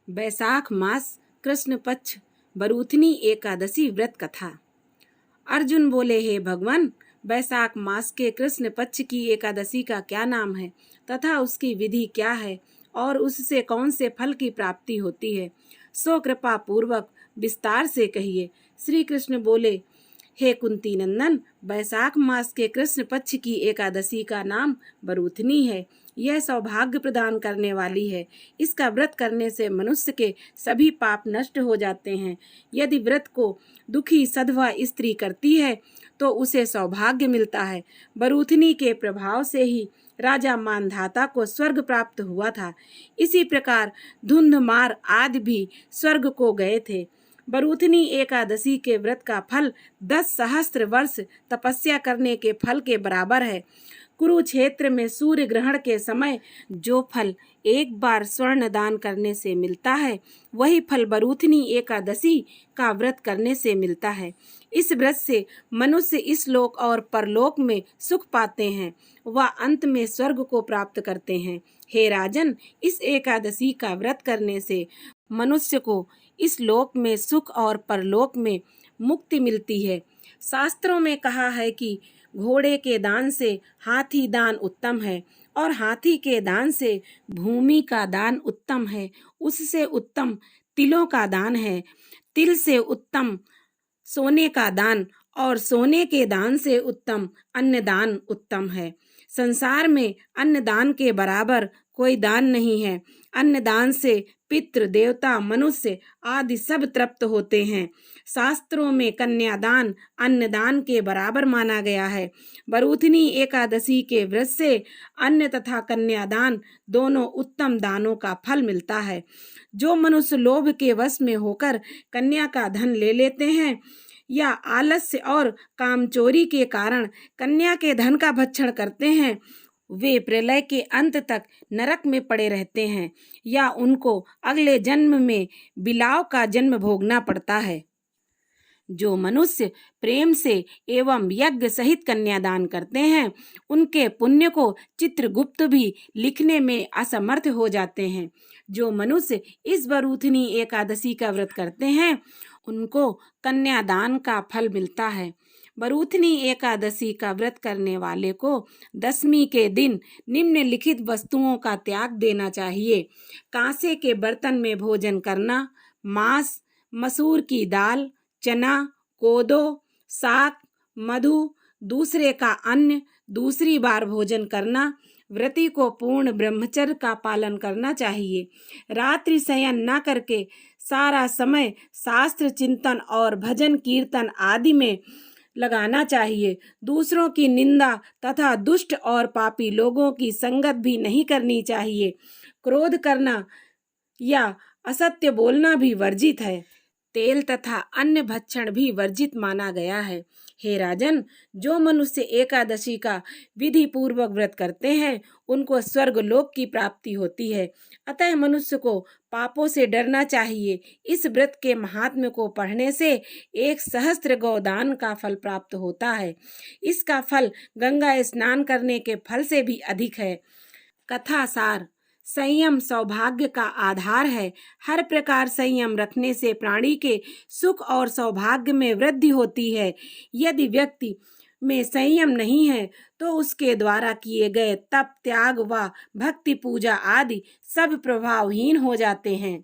बैसाख मास कृष्ण पक्ष बरूथनी एकादशी व्रत कथा। अर्जुन बोले, हे भगवान, बैसाख मास के कृष्ण पक्ष की एकादशी का क्या नाम है तथा उसकी विधि क्या है और उससे कौन से फल की प्राप्ति होती है, सो कृपा पूर्वक विस्तार से कहिए। श्री कृष्ण बोले, हे कुंती नंदन, बैसाख मास के कृष्ण पक्ष की एकादशी का नाम बरूथनी है। यह सौभाग्य प्रदान करने वाली है। इसका व्रत करने से मनुष्य के सभी पाप नष्ट हो जाते हैं। यदि व्रत को दुखी सधवा स्त्री करती है तो उसे सौभाग्य मिलता है। बरूथनी के प्रभाव से ही राजा मानधाता को स्वर्ग प्राप्त हुआ था। इसी प्रकार धुंधमार आदि भी स्वर्ग को गए थे। बरूथनी एकादशी के व्रत का फल 10 सहस्त्र वर्ष तपस्या करने के फल के बराबर है। कुरुक्षेत्र में सूर्य ग्रहण के समय जो फल एक बार स्वर्ण दान करने से मिलता है, वही फल बरूथनी एकादशी का व्रत करने से मिलता है। इस व्रत से मनुष्य इस लोक और परलोक में सुख पाते हैं व अंत में स्वर्ग को प्राप्त करते हैं। हे राजन, इस एकादशी का व्रत करने से मनुष्य को इस लोक में सुख और परलोक में मुक्ति मिलती है। शास्त्रों में कहा है कि घोड़े के दान से हाथी दान उत्तम है और हाथी के दान से भूमि का दान उत्तम है। उससे उत्तम तिलों का दान है। तिल से उत्तम सोने का दान और सोने के दान से उत्तम अन्नदान उत्तम है। संसार में अन्नदान के बराबर कोई दान नहीं है। अन्नदान से पितृ देवता मनुष्य आदि सब तृप्त होते हैं। शास्त्रों में कन्यादान अन्नदान के बराबर माना गया है। बरूथनी एकादशी के व्रत से अन्न तथा कन्यादान दोनों उत्तम दानों का फल मिलता है। जो मनुष्य लोभ के वश में होकर कन्या का धन ले लेते हैं या आलस्य और कामचोरी के कारण कन्या के धन का भक्षण करते हैं, वे प्रलय के अंत तक नरक में पड़े रहते हैं या उनको अगले जन्म में बिलाव का जन्म भोगना पड़ता है। जो मनुष्य प्रेम से एवं यज्ञ सहित कन्यादान करते हैं, उनके पुण्य को चित्रगुप्त भी लिखने में असमर्थ हो जाते हैं। जो मनुष्य इस बरूथनी एकादशी का व्रत करते हैं, उनको कन्यादान का फल मिलता है। बरूथनी एकादशी का व्रत करने वाले को दशमी के दिन निम्नलिखित वस्तुओं का त्याग देना चाहिए। कांसे के बर्तन में भोजन करना, मांस, मसूर की दाल, चना, कोदो, साग, मधु, दूसरे का अन्न, दूसरी बार भोजन करना। व्रती को पूर्ण ब्रह्मचर्य का पालन करना चाहिए। रात्रि शयन न करके सारा समय शास्त्र चिंतन और भजन कीर्तन आदि में लगाना चाहिए। दूसरों की निंदा तथा दुष्ट और पापी लोगों की संगत भी नहीं करनी चाहिए। क्रोध करना या असत्य बोलना भी वर्जित है। तेल तथा अन्य भक्षण भी वर्जित माना गया है। हे राजन, जो मनुष्य एकादशी का विधि पूर्वक व्रत करते हैं, उनको स्वर्ग लोक की प्राप्ति होती है। अतः मनुष्य को पापों से डरना चाहिए। इस व्रत के महात्म्य को पढ़ने से 1 सहस्त्र गोदान का फल प्राप्त होता है। इसका फल गंगा स्नान करने के फल से भी अधिक है। कथा सार: संयम सौभाग्य का आधार है। हर प्रकार संयम रखने से प्राणी के सुख और सौभाग्य में वृद्धि होती है। यदि व्यक्ति में संयम नहीं है तो उसके द्वारा किए गए तप, त्याग व भक्ति पूजा आदि सब प्रभावहीन हो जाते हैं।